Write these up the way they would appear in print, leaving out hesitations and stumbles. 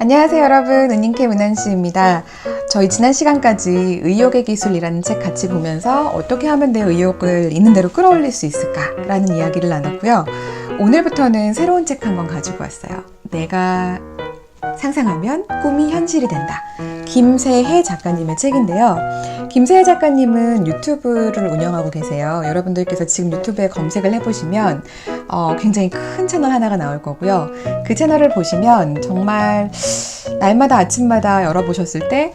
안녕하세요 여러분, 은인캠 은한씨입니다. 저희 지난 시간까지 의욕의 기술이라는 책 같이 보면서 어떻게 하면 내 의욕을 있는 대로 끌어올릴 수 있을까 라는 이야기를 나눴고요. 오늘부터는 새로운 책 한 권 가지고 왔어요. 내가 상상하면 꿈이 현실이 된다. 김세혜 작가님의 책인데요. 김세혜 작가님은 유튜브를 운영하고 계세요. 여러분들께서 지금 유튜브에 검색을 해보시면 굉장히 큰 채널 하나가 나올 거고요. 그 채널을 보시면 정말 날마다 아침마다 열어보셨을 때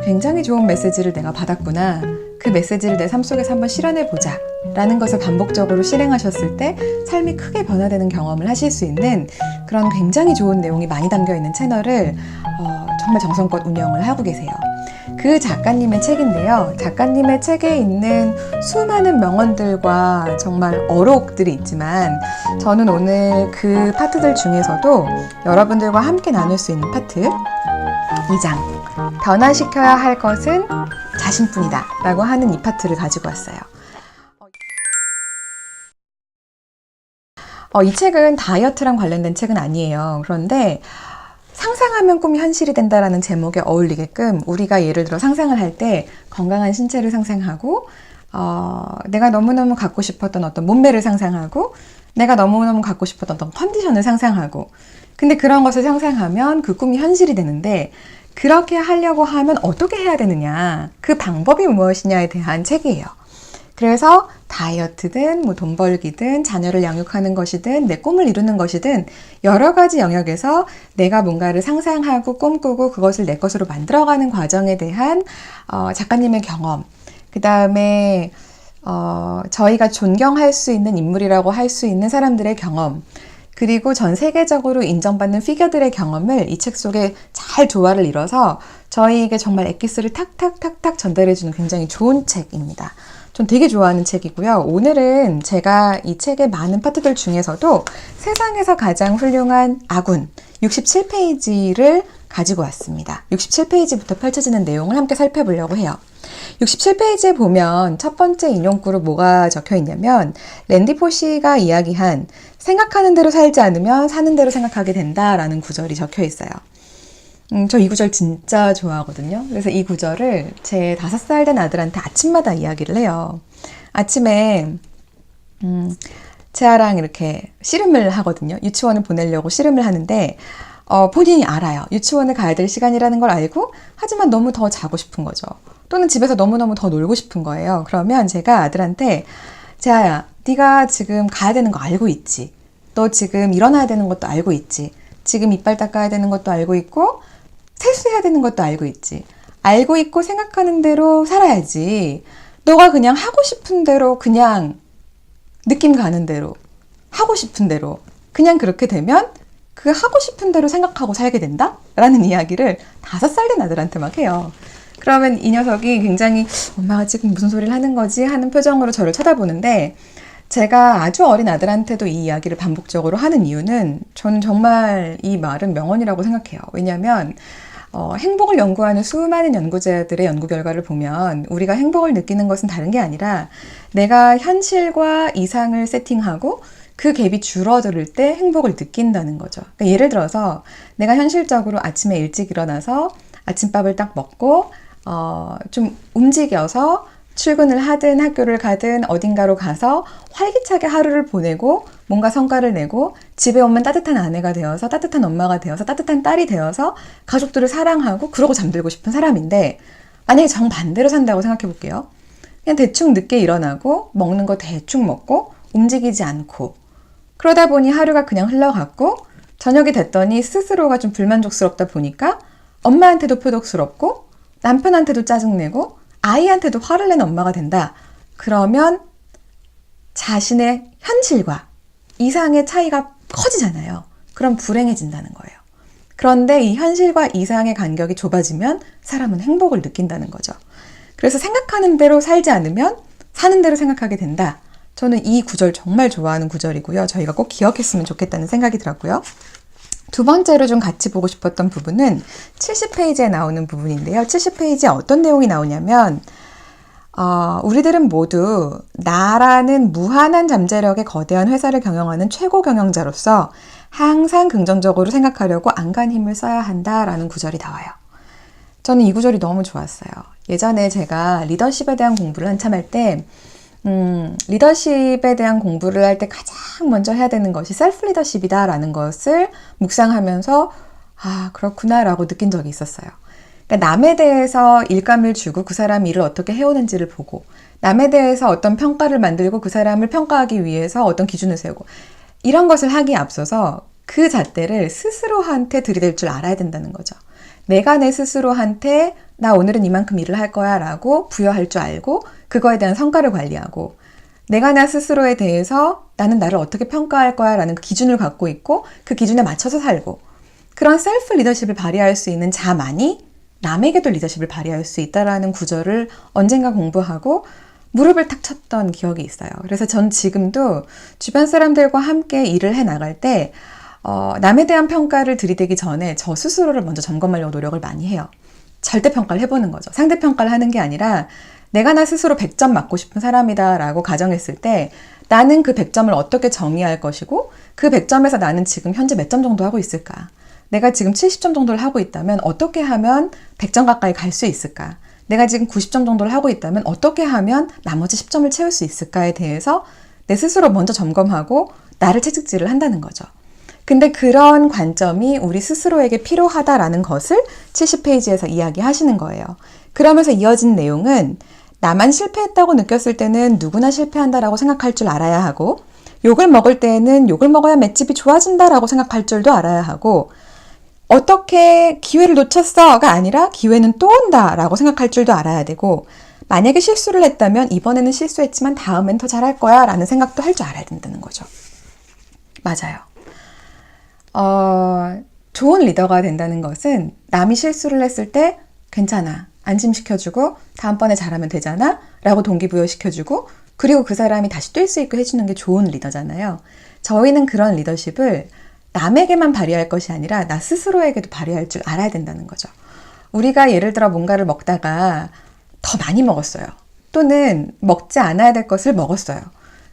굉장히 좋은 메시지를 내가 받았구나. 그 메시지를 내 삶 속에서 한번 실현해보자 라는 것을 반복적으로 실행하셨을 때 삶이 크게 변화되는 경험을 하실 수 있는 그런 굉장히 좋은 내용이 많이 담겨있는 채널을 정말 정성껏 운영을 하고 계세요. 그 작가님의 책인데요. 작가님의 책에 있는 수많은 명언들과 정말 어록들이 있지만 저는 오늘 그 파트들 중에서도 여러분들과 함께 나눌 수 있는 파트 2장 변화시켜야 할 것은 자신뿐이다 라고 하는 이 파트를 가지고 왔어요. 이 책은 다이어트랑 관련된 책은 아니에요. 그런데 상상하면 꿈이 현실이 된다라는 제목에 어울리게끔 우리가 예를 들어 상상을 할 때 건강한 신체를 상상하고 내가 너무너무 갖고 싶었던 어떤 몸매를 상상하고 내가 너무너무 갖고 싶었던 어떤 컨디션을 상상하고 근데 그런 것을 상상하면 그 꿈이 현실이 되는데 그렇게 하려고 하면 어떻게 해야 되느냐 그 방법이 무엇이냐에 대한 책이에요. 그래서 다이어트든 돈 벌기든 자녀를 양육하는 것이든 내 꿈을 이루는 것이든 여러 가지 영역에서 내가 뭔가를 상상하고 꿈꾸고 그것을 내 것으로 만들어가는 과정에 대한 작가님의 경험, 그 다음에 저희가 존경할 수 있는 인물이라고 할 수 있는 사람들의 경험, 그리고 전 세계적으로 인정받는 피겨들의 경험을 이 책 속에 잘 조화를 이뤄서 저희에게 정말 엑기스를 탁탁탁탁 전달해주는 굉장히 좋은 책입니다. 전 되게 좋아하는 책이고요. 오늘은 제가 이 책의 많은 파트들 중에서도 세상에서 가장 훌륭한 아군 67페이지를 가지고 왔습니다. 67페이지부터 펼쳐지는 내용을 함께 살펴보려고 해요. 67페이지에 보면 첫 번째 인용구로 뭐가 적혀 있냐면 랜디 포시가 이야기한 생각하는 대로 살지 않으면 사는 대로 생각하게 된다라는 구절이 적혀 있어요. 저 이 구절 진짜 좋아하거든요. 그래서 이 구절을 제 5살 된 아들한테 아침마다 이야기를 해요. 아침에 재아랑 이렇게 씨름을 하거든요. 유치원을 보내려고 씨름을 하는데 본인이 알아요. 유치원을 가야 될 시간이라는 걸 알고 하지만 너무 더 자고 싶은 거죠. 또는 집에서 너무너무 더 놀고 싶은 거예요. 그러면 제가 아들한테 재아야, 네가 지금 가야 되는 거 알고 있지? 너 지금 일어나야 되는 것도 알고 있지? 지금 이빨 닦아야 되는 것도 알고 있고 세수해야 되는 것도 알고 있지. 알고 있고 생각하는 대로 살아야지. 너가 그냥 하고 싶은 대로 그냥 느낌 가는 대로 하고 싶은 대로 그냥 그렇게 되면 그 하고 싶은 대로 생각하고 살게 된다? 라는 이야기를 5살 된 아들한테 막 해요. 그러면 이 녀석이 굉장히 엄마가 지금 무슨 소리를 하는 거지? 하는 표정으로 저를 쳐다보는데 제가 아주 어린 아들한테도 이 이야기를 반복적으로 하는 이유는 저는 정말 이 말은 명언이라고 생각해요. 왜냐하면 행복을 연구하는 수많은 연구자들의 연구 결과를 보면 우리가 행복을 느끼는 것은 다른 게 아니라 내가 현실과 이상을 세팅하고 그 갭이 줄어들 때 행복을 느낀다는 거죠. 그러니까 예를 들어서 내가 현실적으로 아침에 일찍 일어나서 아침밥을 딱 먹고 좀 움직여서 출근을 하든 학교를 가든 어딘가로 가서 활기차게 하루를 보내고 뭔가 성과를 내고 집에 오면 따뜻한 아내가 되어서 따뜻한 엄마가 되어서 따뜻한 딸이 되어서 가족들을 사랑하고 그러고 잠들고 싶은 사람인데 만약에 정반대로 산다고 생각해 볼게요. 그냥 대충 늦게 일어나고 먹는 거 대충 먹고 움직이지 않고 그러다 보니 하루가 그냥 흘러갔고 저녁이 됐더니 스스로가 좀 불만족스럽다 보니까 엄마한테도 표독스럽고 남편한테도 짜증내고 아이한테도 화를 내는 엄마가 된다. 그러면 자신의 현실과 이상의 차이가 커지잖아요. 그럼 불행해진다는 거예요. 그런데 이 현실과 이상의 간격이 좁아지면 사람은 행복을 느낀다는 거죠. 그래서 생각하는 대로 살지 않으면 사는 대로 생각하게 된다. 저는 이 구절 정말 좋아하는 구절이고요. 저희가 꼭 기억했으면 좋겠다는 생각이 들었고요. 두 번째로 좀 같이 보고 싶었던 부분은 70페이지에 나오는 부분인데요. 70페이지에 어떤 내용이 나오냐면 우리들은 모두 나라는 무한한 잠재력의 거대한 회사를 경영하는 최고 경영자로서 항상 긍정적으로 생각하려고 안간 힘을 써야 한다라는 구절이 나와요. 저는 이 구절이 너무 좋았어요. 예전에 제가 리더십에 대한 공부를 한참 할 때, 리더십에 대한 공부를 할 때 가장 먼저 해야 되는 것이 셀프 리더십이다라는 것을 묵상하면서 아, 그렇구나 라고 느낀 적이 있었어요. 그러니까 남에 대해서 일감을 주고 그 사람이 일을 어떻게 해오는지를 보고, 남에 대해서 어떤 평가를 만들고 그 사람을 평가하기 위해서 어떤 기준을 세우고, 이런 것을 하기에 앞서서 그 잣대를 스스로한테 들이댈 줄 알아야 된다는 거죠. 내가 내 스스로한테 나 오늘은 이만큼 일을 할 거야 라고 부여할 줄 알고 그거에 대한 성과를 관리하고, 내가 나 스스로에 대해서 나는 나를 어떻게 평가할 거야 라는 그 기준을 갖고 있고 그 기준에 맞춰서 살고, 그런 셀프 리더십을 발휘할 수 있는 자만이 남에게도 리더십을 발휘할 수 있다라는 구절을 언젠가 공부하고 무릎을 탁 쳤던 기억이 있어요. 그래서 전 지금도 주변 사람들과 함께 일을 해 나갈 때 남에 대한 평가를 들이대기 전에 저 스스로를 먼저 점검하려고 노력을 많이 해요. 절대평가를 해보는 거죠. 상대평가를 하는 게 아니라 내가 나 스스로 100점 맞고 싶은 사람이다 라고 가정했을 때 나는 그 100점을 어떻게 정의할 것이고 그 100점에서 나는 지금 현재 몇 점 정도 하고 있을까? 내가 지금 70점 정도를 하고 있다면 어떻게 하면 100점 가까이 갈 수 있을까? 내가 지금 90점 정도를 하고 있다면 어떻게 하면 나머지 10점을 채울 수 있을까에 대해서 내 스스로 먼저 점검하고 나를 채찍질을 한다는 거죠. 근데 그런 관점이 우리 스스로에게 필요하다라는 것을 70페이지에서 이야기하시는 거예요. 그러면서 이어진 내용은 나만 실패했다고 느꼈을 때는 누구나 실패한다라고 생각할 줄 알아야 하고, 욕을 먹을 때에는 욕을 먹어야 맷집이 좋아진다라고 생각할 줄도 알아야 하고, 어떻게 기회를 놓쳤어가 아니라 기회는 또 온다라고 생각할 줄도 알아야 되고, 만약에 실수를 했다면 이번에는 실수했지만 다음엔 더 잘할 거야 라는 생각도 할 줄 알아야 된다는 거죠. 맞아요. 좋은 리더가 된다는 것은 남이 실수를 했을 때 괜찮아, 안심시켜주고 다음번에 잘하면 되잖아 라고 동기부여시켜주고, 그리고 그 사람이 다시 뛸 수 있게 해주는 게 좋은 리더잖아요. 저희는 그런 리더십을 남에게만 발휘할 것이 아니라 나 스스로에게도 발휘할 줄 알아야 된다는 거죠. 우리가 예를 들어 뭔가를 먹다가 더 많이 먹었어요. 또는 먹지 않아야 될 것을 먹었어요.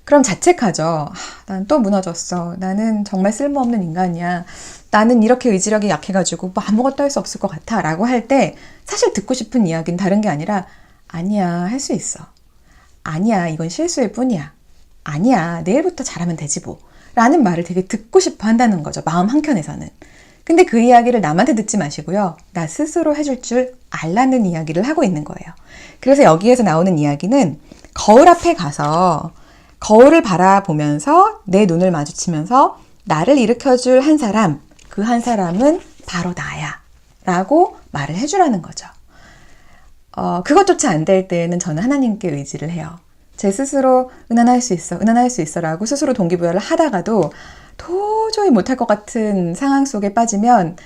그럼 자책하죠. 난 또 무너졌어. 나는 정말 쓸모없는 인간이야. 나는 이렇게 의지력이 약해가지고 뭐 아무것도 할 수 없을 것 같아 라고 할 때 사실 듣고 싶은 이야기는 다른 게 아니라 아니야, 할 수 있어. 아니야, 이건 실수일 뿐이야. 아니야, 내일부터 잘하면 되지 뭐 라는 말을 되게 듣고 싶어 한다는 거죠. 마음 한켠에서는. 근데 그 이야기를 남한테 듣지 마시고요. 나 스스로 해줄 줄 알라는 이야기를 하고 있는 거예요. 그래서 여기에서 나오는 이야기는 거울 앞에 가서 거울을 바라보면서 내 눈을 마주치면서 나를 일으켜줄 한 사람, 그 한 사람은 바로 나야 라고 말을 해주라는 거죠. 그것조차 안 될 때에는 저는 하나님께 의지를 해요. 제 스스로 은한할 수 있어, 은한할 수 있어 라고 스스로 동기부여를 하다가도 도저히 못할 것 같은 상황 속에 빠지면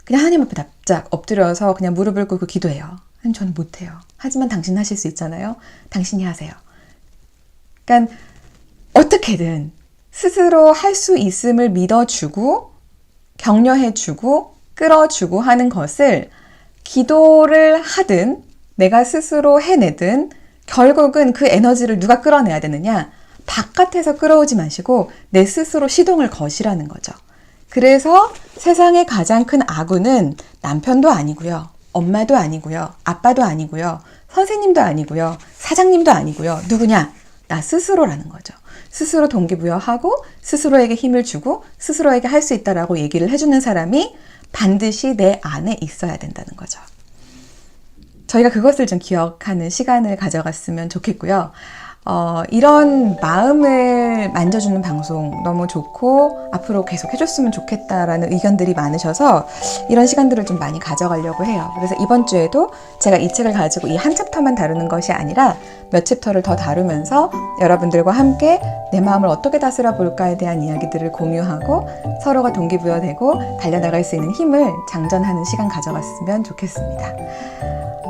그냥 하나님 앞에 납작 엎드려서 그냥 무릎을 꿇고 기도해요. 하나님, 저는 못해요. 하지만 당신 하실 수 있잖아요. 당신이 하세요. 그러니까 어떻게든 스스로 할 수 있음을 믿어주고 격려해주고 끌어주고 하는 것을 기도를 하든 내가 스스로 해내든 결국은 그 에너지를 누가 끌어내야 되느냐? 바깥에서 끌어오지 마시고 내 스스로 시동을 거시라는 거죠. 그래서 세상의 가장 큰 악우는 남편도 아니고요. 엄마도 아니고요. 아빠도 아니고요. 선생님도 아니고요. 사장님도 아니고요. 누구냐? 나 스스로라는 거죠. 스스로 동기부여하고 스스로에게 힘을 주고 스스로에게 할 수 있다라고 얘기를 해주는 사람이 반드시 내 안에 있어야 된다는 거죠. 저희가 그것을 좀 기억하는 시간을 가져갔으면 좋겠고요. 이런 마음을 만져주는 방송 너무 좋고 앞으로 계속 해줬으면 좋겠다라는 의견들이 많으셔서 이런 시간들을 좀 많이 가져가려고 해요. 그래서 이번 주에도 제가 이 책을 가지고 이 한 챕터만 다루는 것이 아니라 몇 챕터를 더 다루면서 여러분들과 함께 내 마음을 어떻게 다스려 볼까에 대한 이야기들을 공유하고 서로가 동기부여되고 달려나갈 수 있는 힘을 장전하는 시간 가져갔으면 좋겠습니다.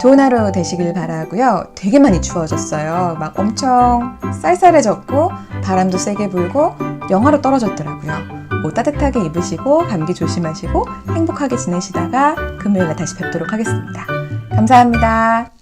좋은 하루 되시길 바라고요. 되게 많이 추워졌어요. 막 엄청 쌀쌀해졌고 바람도 세게 불고 영하로 떨어졌더라고요. 옷 따뜻하게 입으시고 감기 조심하시고 행복하게 지내시다가 금요일에 다시 뵙도록 하겠습니다. 감사합니다.